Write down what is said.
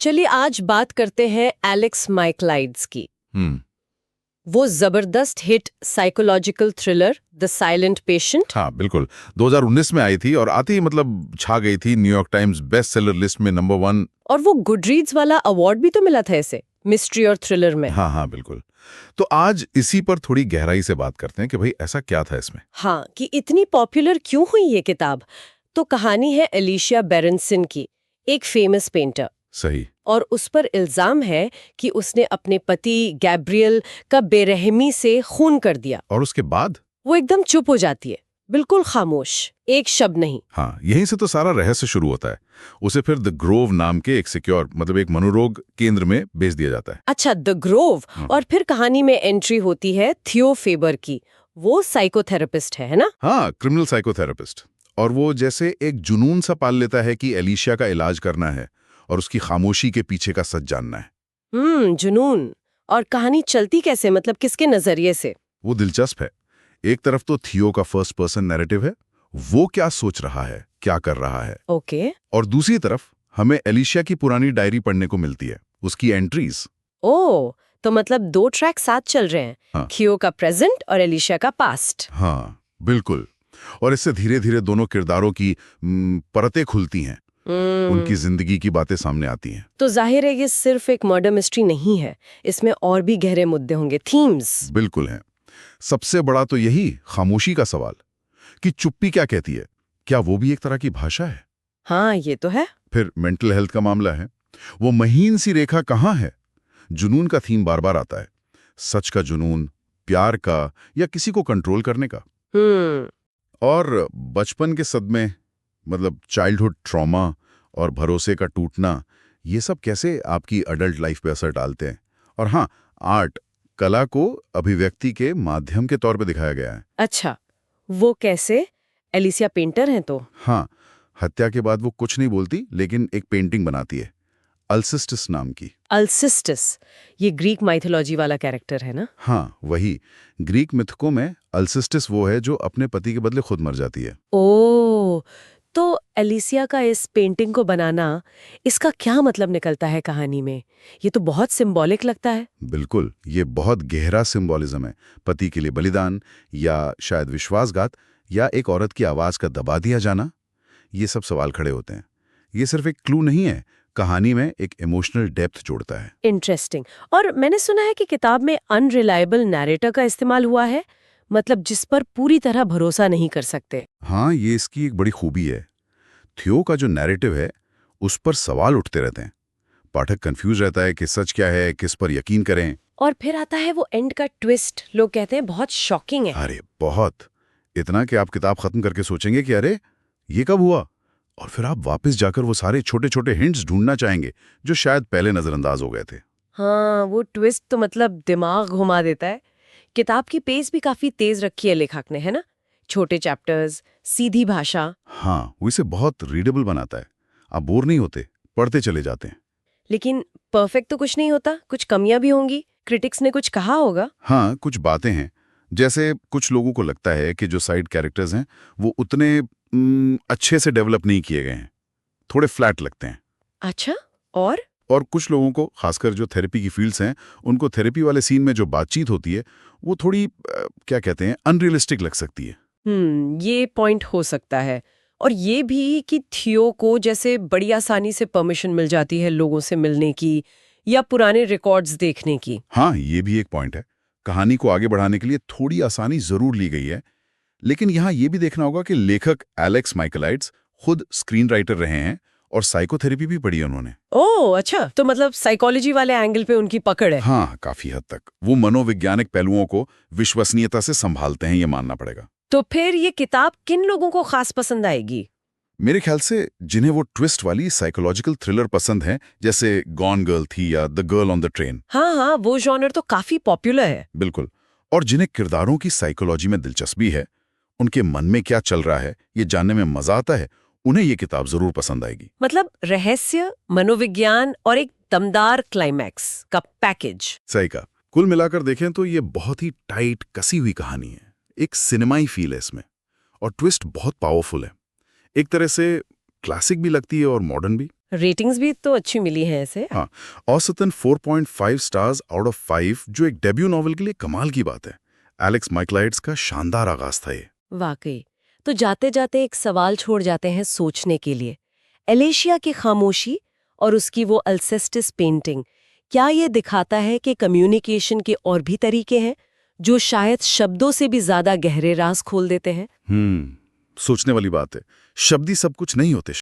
चलिए आज बात करते हैं एलेक्स माइकलाइड्स की। वो जबरदस्त hit psychological thriller the silent patient. हाँ बिल्कुल, 2019 में आई थी और आती ही मतलब छा गई थी New York times best seller list में नंबर 1। और वो गुडरीड्स वाला अवार्ड भी तो मिला था इसे मिस्ट्री और थ्रिलर में। हाँ हाँ बिल्कुल। तो आज इसी पर थोड़ी गहराई से बात करते हैं कि भाई ऐसा क्या था इसमें। हाँ, कि इतनी पॉपुलर क्यों हुई ये किताब। तो कहानी है एलिशिया बेरेंसन की, एक फेमस पेंटर। सही। और उस पर इल्जाम है कि उसने अपने पति गैब्रियल का बेरहमी से खून कर दिया। और उसके बाद वो एकदम चुप हो जाती है, बिल्कुल खामोश, एक शब्द नहीं। हाँ, यहीं से तो सारा रहस्य शुरू होता है। उसे फिर द ग्रोव नाम के एक सिक्योर मतलब एक मनोरोग केंद्र में भेज दिया जाता है। अच्छा, द ग्रोव। और फिर कहानी में एंट्री होती है थियो फेबर की। वो साइकोथेरेपिस्ट है ना? हाँ, क्रिमिनल साइकोथेरेपिस्ट। और वो जैसे एक जुनून सा पाल लेता है कि एलिशिया का इलाज करना है और उसकी खामोशी के पीछे का सच जानना है। जुनून। और कहानी चलती कैसे, मतलब किसके नजरिए से? वो दिलचस्प है। एक तरफ तो थियो का फर्स्ट पर्सन नैरेटिव है, वो क्या सोच रहा है, क्या कर रहा है। ओके। और दूसरी तरफ हमें एलिशिया की पुरानी डायरी पढ़ने को मिलती है, उसकी एंट्रीज। ओ, तो मतलब दो ट्रैक साथ चल रहे हैं। हाँ। थियो का प्रेजेंट और एलिशिया का पास्ट। हाँ बिल्कुल। और इससे धीरे धीरे दोनों किरदारों की परतें खुलती हैं, उनकी जिंदगी की बातें सामने आती हैं। तो जाहिर है ये सिर्फ एक मर्डर मिस्ट्री नहीं है, इसमें और भी गहरे मुद्दे होंगे, थीम्स। बिल्कुल है। सबसे बड़ा तो यही खामोशी का सवाल कि चुप्पी क्या कहती है, क्या वो भी एक तरह की भाषा है। हाँ, ये तो है। फिर मेंटल हेल्थ का मामला है, वो महीन सी रेखा कहाँ है। जुनून का थीम बार बार आता है, सच का जुनून, प्यार का, या किसी को कंट्रोल करने का। और बचपन के सदमे मतलब चाइल्डहुड ट्रॉमा और भरोसे का टूटना, ये सब कैसे आपकी अडल्ट लाइफ पे असर डालते हैं। और हाँ, आर्ट, कला को अभिव्यक्ति के माध्यम के तौर पे दिखाया गया है। अच्छा, वो कैसे? एलिसिया पेंटर हैं तो? हाँ, हत्या के बाद वो कुछ नहीं बोलती लेकिन एक पेंटिंग बनाती है, अल्सिस्टस नाम की। अल्सिस्टस, ये ग्रीक माइथोलॉजी वाला कैरेक्टर है ना? हाँ वही। ग्रीक मिथकों में अल्सिस्टस वो है जो अपने पति के बदले खुद मर जाती है। ओ, तो एलिसिया का इस पेंटिंग को बनाना, इसका क्या मतलब निकलता है कहानी में? ये तो बहुत सिंबॉलिक लगता है। बिल्कुल, ये बहुत गहरा सिंबॉलिज्म है। पति के लिए बलिदान, या शायद विश्वासघात, या एक औरत की आवाज का दबा दिया जाना, ये सब सवाल खड़े होते हैं। ये सिर्फ एक क्लू नहीं है, कहानी में एक इमोशनल डेप्थ जोड़ता है। इंटरेस्टिंग। और मैंने सुना है कि किताब में अनरिलायबल नैरेटर का इस्तेमाल हुआ है, मतलब जिस पर पूरी तरह भरोसा नहीं कर सकते। हाँ, ये इसकी एक बड़ी खूबी है। थियो का जो नैरेटिव है, उस पर सवाल उठते रहते हैं। पाठक कंफ्यूज रहता है कि सच क्या है, किस पर यकीन करें। और फिर आता है वो एंड का ट्विस्ट, लोग कहते हैं बहुत शॉकिंग है। अरे बहुत, इतना कि आप किताब खत्म करके सोचेंगे कि अरे ये कब हुआ। और फिर आप वापस जाकर वो सारे छोटे छोटे हिंट्स ढूंढना चाहेंगे जो शायद पहले नजरअंदाज हो गए थे। हाँ, वो ट्विस्ट तो मतलब दिमाग घुमा देता है। किताब की पेस भी काफी तेज रखी है लेखक ने, है ना? छोटे चैप्टर्स, सीधी भाषा। हाँ, वो इसे बहुत रीडेबल बनाता है। आप बोर नहीं होते, पढ़ते चले जाते हैं। लेकिन परफेक्ट तो कुछ नहीं होता, कुछ कमियां भी होंगी। क्रिटिक्स ने कुछ कहा होगा। हाँ, कुछ बातें हैं। जैसे कुछ लोगों को लगता है कि जो साइड कैरेक्टर्स हैं वो उतने अच्छे से डेवलप नहीं किए गए हैं, थोड़े फ्लैट लगते हैं। अच्छा, और कुछ लोगों को, खासकर जो थेरेपी की फील्ड्स हैं, उनको थेरेपी वाले सीन में जो बातचीत होती है वो थोड़ी क्या कहते हैं, अनरियलिस्टिक लग सकती है। ये पॉइंट हो सकता है। और ये भी कि थियो को जैसे बड़ी आसानी से परमिशन मिल जाती है लोगों से मिलने की या पुराने रिकॉर्ड्स देखने की। हाँ, ये भी एक पॉइंट है। कहानी को आगे बढ़ाने के लिए थोड़ी आसानी जरूर ली गई है, लेकिन यहाँ ये भी देखना होगा कि लेखक एलेक्स माइकलाइड्स खुद स्क्रीन राइटर रहे हैं और साइकोथेरेपी भी पढ़ी है उन्होंने। ओह अच्छा, तो मतलब साइकोलॉजी वाले एंगल पे उनकी पकड़ है। हाँ, काफी हद तक वो मनोवैज्ञानिक पहलुओं को विश्वसनीयता से संभालते हैं, ये मानना पड़ेगा। तो फिर ये किताब किन लोगों को खास पसंद आएगी? मेरे ख्याल से जिन्हें वो ट्विस्ट वाली साइकोलॉजिकल थ्रिलर पसंद है, जैसे गॉन गर्ल थी या the girl on the train. हाँ हाँ, वो जॉनर तो काफी पॉपुलर है। बिल्कुल। और जिन्हें किरदारों की साइकोलॉजी में दिलचस्पी है, उनके मन में क्या चल रहा है ये जानने में मजा आता है, उन्हें ये किताब जरूर पसंद आएगी। मतलब रहस्य, मनोविज्ञान और एक दमदार क्लाइमैक्स का पैकेज। सही कहा। कुल मिलाकर देखें तो ये बहुत ही टाइट कसी हुई कहानी है। एक सिनेमाई फील है इसमें, और ट्विस्ट बहुत पावरफुल है। एक तरह से क्लासिक भी लगती है और मॉडर्न भी। रेटिंग्स भी तो अच्छी मिली हैं ऐसे। हाँ, औसतन 4.5 स्टार्स आउट ऑफ 5, जो एक डेब्यू नॉवल के लिए कमाल की बात है। एलेक्स माइकलाइड्स का शानदार आगाज था ये। वाकई। तो जाते जाते एक सवाल छोड़ जाते हैं सोचने के लिए। एलेशिया की खामोशी और उसकी वो अल्सेस्टिस पेंटिंग, क्या ये दिखाता है कि कम्युनिकेशन के और भी तरीके हैं जो शायद शब्दों से भी ज्यादा गहरे राज खोल देते हैं? सोचने वाली बात है। शब्द ही सब कुछ नहीं होते।